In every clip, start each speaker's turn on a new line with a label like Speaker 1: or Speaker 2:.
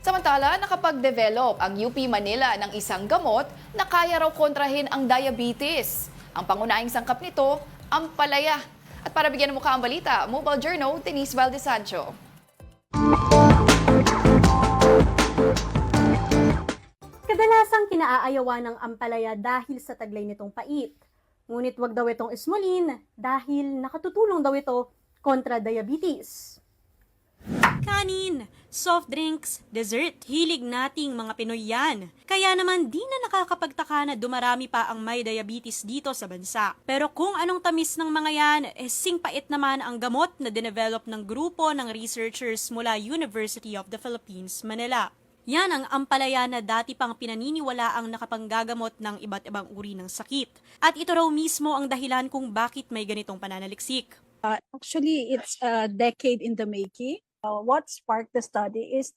Speaker 1: Samantala, nakapag-develop ang UP Manila ng isang gamot na kaya raw kontrahin ang diabetes. Ang pangunahing sangkap nito, ampalaya. At para bigyan ng mukha ang balita, Mobile Journal, Denise Valdesancho.
Speaker 2: Kadalasang kinaayawan ng ampalaya dahil sa taglay nitong pait. Ngunit wag daw itong ismulin dahil nakatutulong daw ito kontra diabetes.
Speaker 3: Kanin, soft drinks, dessert, hilig nating mga Pinoy yan. Kaya naman di na nakakapagtaka na dumarami pa ang may diabetes dito sa bansa. Pero kung anong tamis ng mga yan, singpait naman ang gamot na dinevelop ng grupo ng researchers mula University of the Philippines, Manila. Yan ang ampalaya na dati pang pinaniniwala ang nakapanggagamot ng iba't ibang uri ng sakit. At ito raw mismo ang dahilan kung bakit may ganitong pananaliksik.
Speaker 4: Actually, it's a decade in the making. What sparked the study is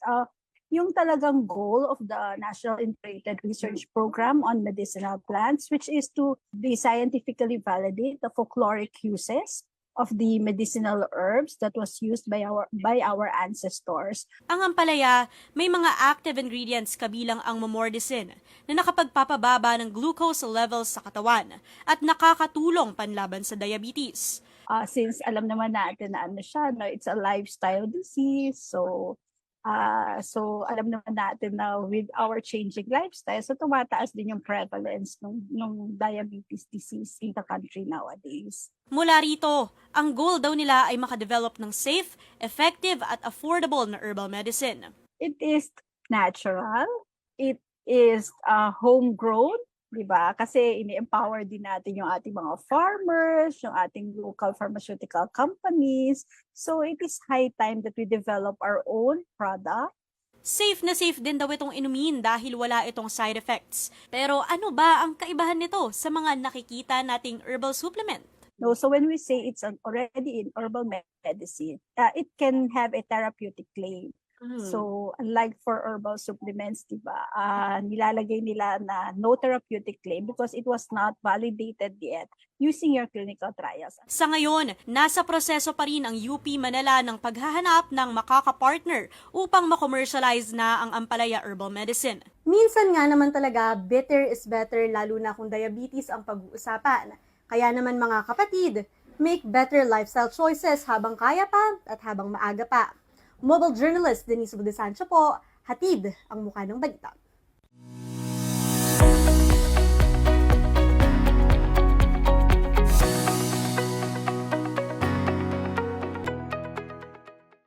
Speaker 4: yung talagang goal of the National Integrated Research Program on Medicinal Plants, which is to be scientifically validate the folkloric uses of the medicinal herbs that was used by our ancestors.
Speaker 3: Ang ampalaya, may mga active ingredients kabilang ang momordicin na nakapagpapababa ng glucose levels sa katawan at nakakatulong panlaban sa diabetes.
Speaker 4: Since alam naman natin na it's a lifestyle disease, so alam naman natin na with our changing lifestyle, so tumataas din yung prevalence ng diabetes disease in the country nowadays.
Speaker 3: Mula rito, ang goal daw nila ay makadevelop ng safe, effective at affordable na herbal medicine.
Speaker 4: It is natural, it is homegrown, di ba? Kasi ini-empower din natin yung ating mga farmers, yung ating local pharmaceutical companies. So it is high time that we develop our own product.
Speaker 3: Safe na safe din daw itong inumin dahil wala itong side effects. Pero ano ba ang kaibahan nito sa mga nakikita nating herbal supplement?
Speaker 4: No, so when we say it's already in herbal medicine, it can have a therapeutic claim. So, unlike for herbal supplements, diba, nilalagay nila na no therapeutic claim because it was not validated yet using your clinical trials.
Speaker 3: Sa ngayon, nasa proseso pa rin ang UP Manila ng paghahanap ng makaka-partner upang ma-commercialize na ang ampalaya herbal medicine.
Speaker 2: Minsan nga naman talaga, better is better lalo na kung diabetes ang pag-uusapan. Kaya naman mga kapatid, make better lifestyle choices habang kaya pa at habang maaga pa. Mobile journalist Denise Valdesancho po, hatid ang mukha ng balita.